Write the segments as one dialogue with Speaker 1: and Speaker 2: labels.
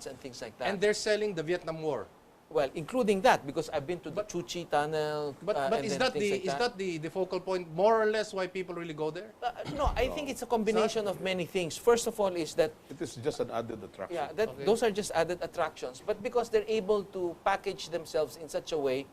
Speaker 1: and things like that.
Speaker 2: And they're selling the Vietnam War.
Speaker 1: Well, including that, because I've been to the Chu Chi Tunnel.
Speaker 2: But
Speaker 1: and
Speaker 2: is
Speaker 1: then
Speaker 2: that
Speaker 1: things like that.
Speaker 2: the focal point, more or less, why people really go there?
Speaker 1: No, I think it's a combination of many things. First of all is that,
Speaker 3: It is just an added attraction.
Speaker 1: yeah, that
Speaker 2: Okay.
Speaker 1: those are just added attractions. But because they're able to package themselves in such a way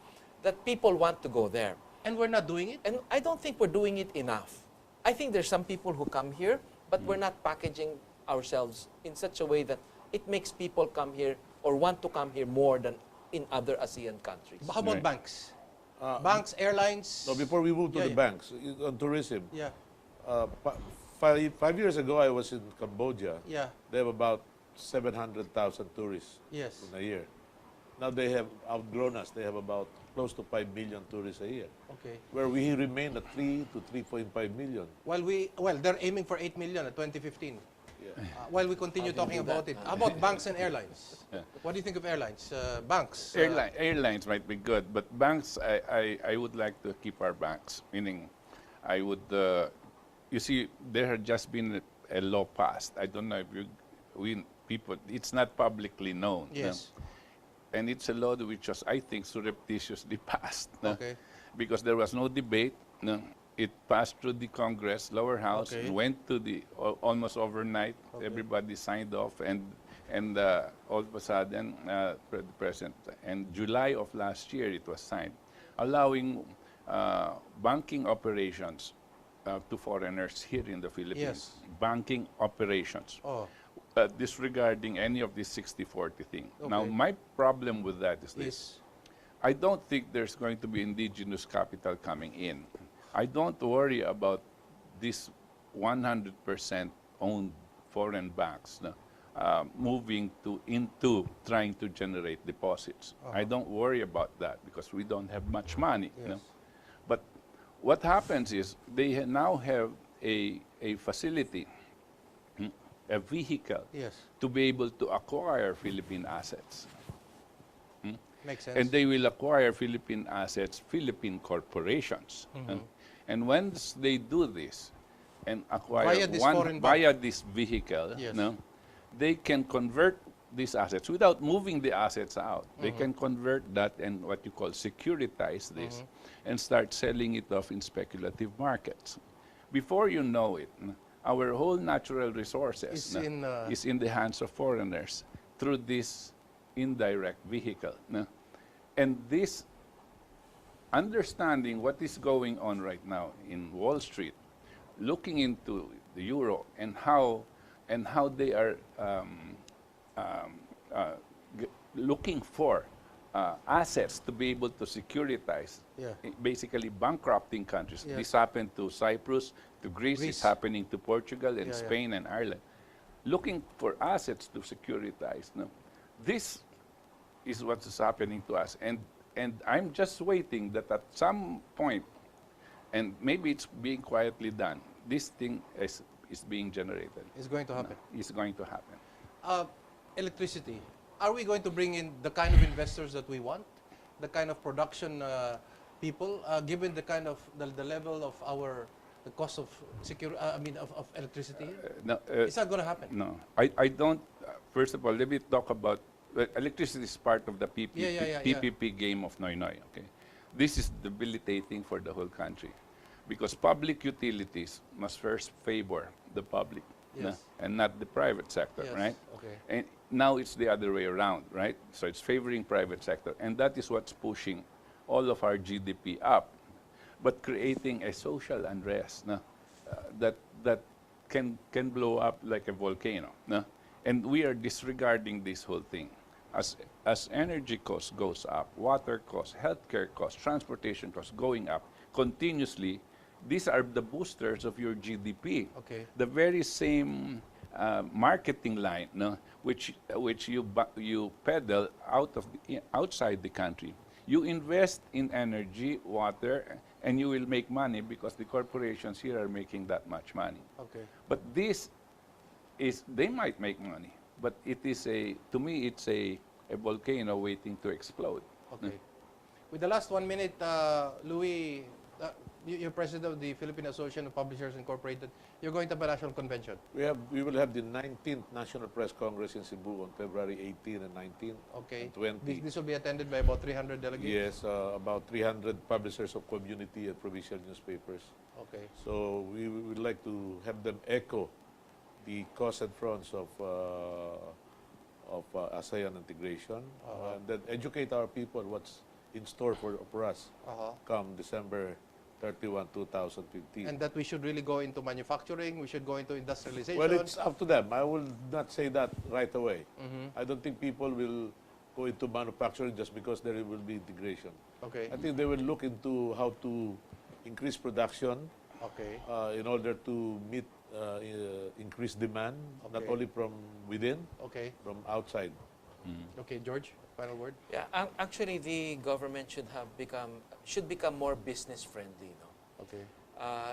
Speaker 1: that people want to go there.
Speaker 2: And we're not doing it?
Speaker 1: And I don't think we're doing it enough. I think there's some people who come here, but we're not packaging ourselves in such a way that it makes people come here or want to come here more than in other ASEAN countries.
Speaker 2: How about
Speaker 4: Right.
Speaker 2: banks? Banks, airlines?
Speaker 3: No, before we move to
Speaker 2: Yeah,
Speaker 3: the
Speaker 2: yeah.
Speaker 3: banks, on tourism,
Speaker 2: Yeah,
Speaker 3: 5 years ago I was in Cambodia.
Speaker 2: yeah,
Speaker 3: They have about 700,000 tourists
Speaker 2: yes.
Speaker 3: in a year. Now they have outgrown us. They have about close to 5 million tourists a year,
Speaker 2: Okay.
Speaker 3: where we remain at 3 to 3.5 million.
Speaker 2: Well, they're aiming for 8 million at 2015.
Speaker 3: Yeah.
Speaker 2: While we continue
Speaker 1: How do you
Speaker 2: talking
Speaker 1: do
Speaker 2: about
Speaker 1: that?
Speaker 2: it, how about banks and airlines?
Speaker 4: Yeah.
Speaker 2: What do you think of airlines? Banks?
Speaker 4: Airlines might be good, but banks, I would like to keep our banks. Meaning, I would, you see, there had just been a law passed. I don't know if people, it's not publicly known.
Speaker 2: Yes.
Speaker 4: And it's a law which was, I think, surreptitiously passed.
Speaker 2: Okay.
Speaker 4: Because there was no debate. No. It passed through the Congress, lower house,
Speaker 2: Okay.
Speaker 4: went to the almost overnight.
Speaker 2: Okay.
Speaker 4: Everybody signed off, and all of a sudden, the president, and July of last year, it was signed, allowing banking operations to foreigners here in the Philippines.
Speaker 2: Yes.
Speaker 4: Banking operations.
Speaker 2: Oh,
Speaker 4: Disregarding any of this 60-40 thing.
Speaker 2: Okay.
Speaker 4: Now, my problem with that is this.
Speaker 2: yes.
Speaker 4: I don't think there's going to be indigenous capital coming in. I don't worry about this 100% owned foreign banks moving into trying to generate deposits. I don't worry about that because we don't have much money. You know?
Speaker 2: Yes.
Speaker 4: But what happens is they now have a facility, a vehicle,
Speaker 2: Yes.
Speaker 4: to be able to acquire Philippine assets.
Speaker 2: Makes sense.
Speaker 4: And they will acquire Philippine assets, Philippine corporations. And once they do this and acquire
Speaker 2: Via this foreign bank.
Speaker 4: via this vehicle,
Speaker 2: Yes.
Speaker 4: they can convert these assets without moving the assets out. They can convert that and what you call securitize this and start selling it off in speculative markets. Before you know it, our whole natural resources is in the hands of foreigners through this indirect vehicle. And this understanding what is going on right now in Wall Street, looking into the euro and how they are looking for assets to be able to securitize,
Speaker 2: Yeah.
Speaker 4: basically bankrupting countries.
Speaker 2: Yeah.
Speaker 4: This happened to Cyprus, to Greece,
Speaker 2: Greece.
Speaker 4: it's happening to Portugal and
Speaker 2: Yeah, yeah.
Speaker 4: Spain and Ireland. Looking for assets to securitize. This is what is happening to us. And I'm just waiting that at some point, and maybe it's being quietly done, this thing is being generated.
Speaker 2: It's going to happen.
Speaker 4: It's going to happen.
Speaker 2: Electricity. Are we going to bring in the kind of investors that we want? The kind of production people, given the kind of the level of the cost of of electricity?
Speaker 4: No,
Speaker 2: It's not going to happen.
Speaker 4: no, I don't. First of all, let me talk about electricity is part of the PPP,
Speaker 2: Yeah.
Speaker 4: PPP game of Noy Noy. Okay, this is debilitating for the whole country because public utilities must first favor the public
Speaker 2: Yes.
Speaker 4: and not the private sector,
Speaker 2: Yes,
Speaker 4: right?
Speaker 2: okay.
Speaker 4: And now it's the other way around, right? So it's favoring private sector, and that is what's pushing all of our GDP up, but creating a social unrest that can blow up like a volcano. And we are disregarding this whole thing. As energy costs goes up, water costs, healthcare costs, transportation costs going up continuously, these are the boosters of your GDP.
Speaker 2: Okay.
Speaker 4: The very same marketing line, which you peddle outside the country. You invest in energy, water, and you will make money because the corporations here are making that much money.
Speaker 2: Okay.
Speaker 4: But this is, they might make money, but it is to me, it's a volcano waiting to explode.
Speaker 2: Okay. With the last 1 minute, Louis, you're president of the Philippine Association of Publishers Incorporated. You're going to a national convention.
Speaker 3: We will have the 19th National Press Congress in Cebu on February 18 and 19
Speaker 2: Okay.
Speaker 3: and 20.
Speaker 2: This will be attended by about 300 delegates.
Speaker 3: Yes, about 300 publishers of community and provincial newspapers.
Speaker 2: Okay.
Speaker 3: So we would like to have them echo the cause and fronts of Asean Integration, and then educate our people what's in store for us come December 31, 2015.
Speaker 2: And that we should really go into manufacturing, we should go into industrialization.
Speaker 3: Well, it's up to them. I will not say that right away. I don't think people will go into manufacturing just because there will be integration.
Speaker 2: Okay.
Speaker 3: I think they will look into how to increase production
Speaker 2: Okay.
Speaker 3: in order to meet increased demand, not
Speaker 2: Okay.
Speaker 3: only from within,
Speaker 2: Okay.
Speaker 3: from outside.
Speaker 2: Okay, George, final word.
Speaker 1: Yeah, actually, the government should become more business friendly. No?
Speaker 2: Okay.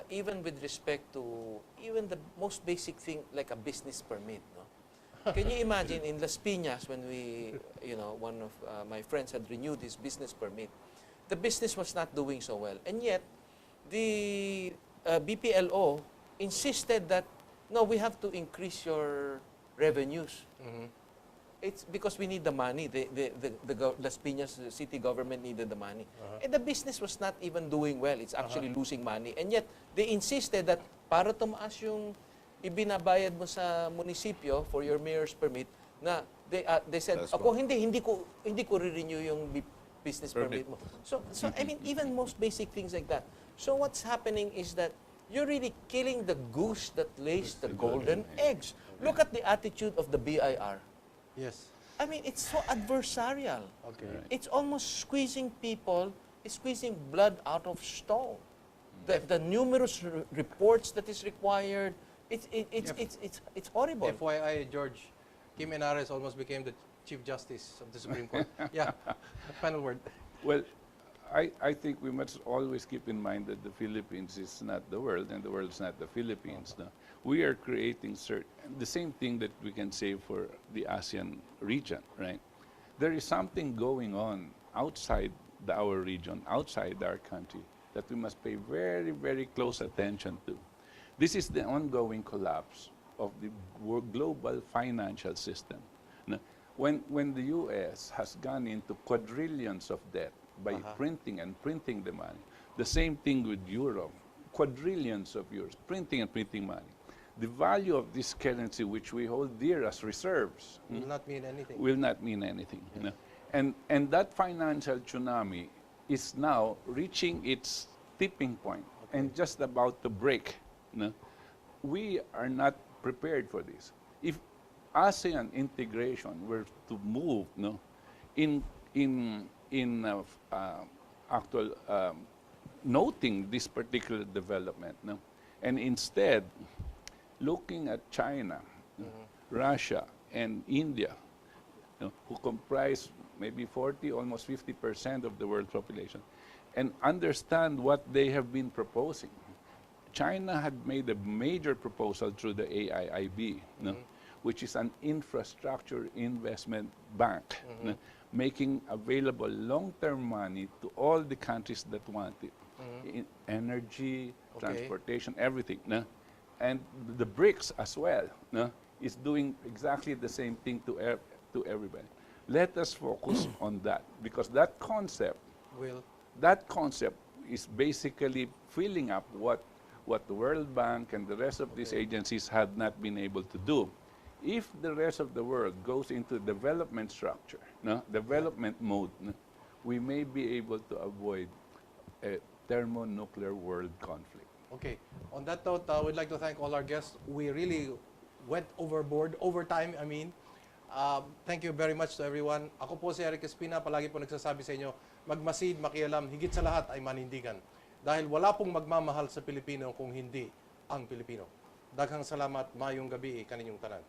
Speaker 1: Even with respect to even the most basic thing like a business permit. No? Can you imagine in Las Piñas when one of my friends had renewed his business permit, the business was not doing so well, and yet the BPLO insisted that no, we have to increase your revenues. It's because we need the money. The Las Piñas city government needed the money. And the business was not even doing well. It's actually losing money. And yet, they insisted that para tumaas yung ibinabayad mo sa munisipyo for your mayor's permit, na they said,
Speaker 3: That's
Speaker 1: ako
Speaker 3: wrong.
Speaker 1: hindi ko re-renew yung business permit mo. So I mean, even most basic things like that. So what's happening is that you're really killing the goose that lays the golden eggs. Look at the attitude of the BIR.
Speaker 2: Yes.
Speaker 1: I mean, it's so adversarial.
Speaker 2: Okay.
Speaker 4: Right.
Speaker 1: It's almost squeezing people, it's squeezing blood out of stone. The numerous reports that is required, it's horrible.
Speaker 2: FYI, George, Kim Enares almost became the Chief Justice of the Supreme Court. Yeah. Final word.
Speaker 4: Well, I think we must always keep in mind that the Philippines is not the world and the world is not the Philippines. No? We are creating the same thing that we can say for the ASEAN region, right? There is something going on outside our region, outside our country, that we must pay very, very close attention to. This is the ongoing collapse of the global financial system. No? When the U.S. has gone into quadrillions of debt by printing and printing the money, the same thing with Europe, quadrillions of euros, printing and printing money. The value of this currency, which we hold dear as reserves,
Speaker 2: Will not mean anything.
Speaker 4: will not mean anything. You know? And that financial tsunami is now reaching its tipping point and just about to break. You know? We are not prepared for this. If ASEAN integration were to move, no, in actual noting this particular development, no, and instead looking at China, Russia, and India, you know, who comprise maybe 40, almost 50% of the world population, and understand what they have been proposing. China had made a major proposal through the AIIB, no, which is an infrastructure investment bank, no, making available long-term money to all the countries that want it. In energy, transportation, everything. No? And the BRICS as well, no, is doing exactly the same thing to everybody. Let us focus on that, because that concept is basically filling up what the World Bank and the rest of these agencies had not been able to do. If the rest of the world goes into development structure, no, development mode, no, we may be able to avoid a thermonuclear world conflict.
Speaker 2: Okay. On that note, we'd like to thank all our guests. We really went overtime, I mean. Thank you very much to everyone. Ako po si Eric Espina, palagi po nagsasabi sa inyo, magmasid, makialam, higit sa lahat ay manindigan. Dahil wala pong magmamahal sa Pilipino kung hindi ang Pilipino. Daghang salamat, mayong gabi, kaninyong tanan.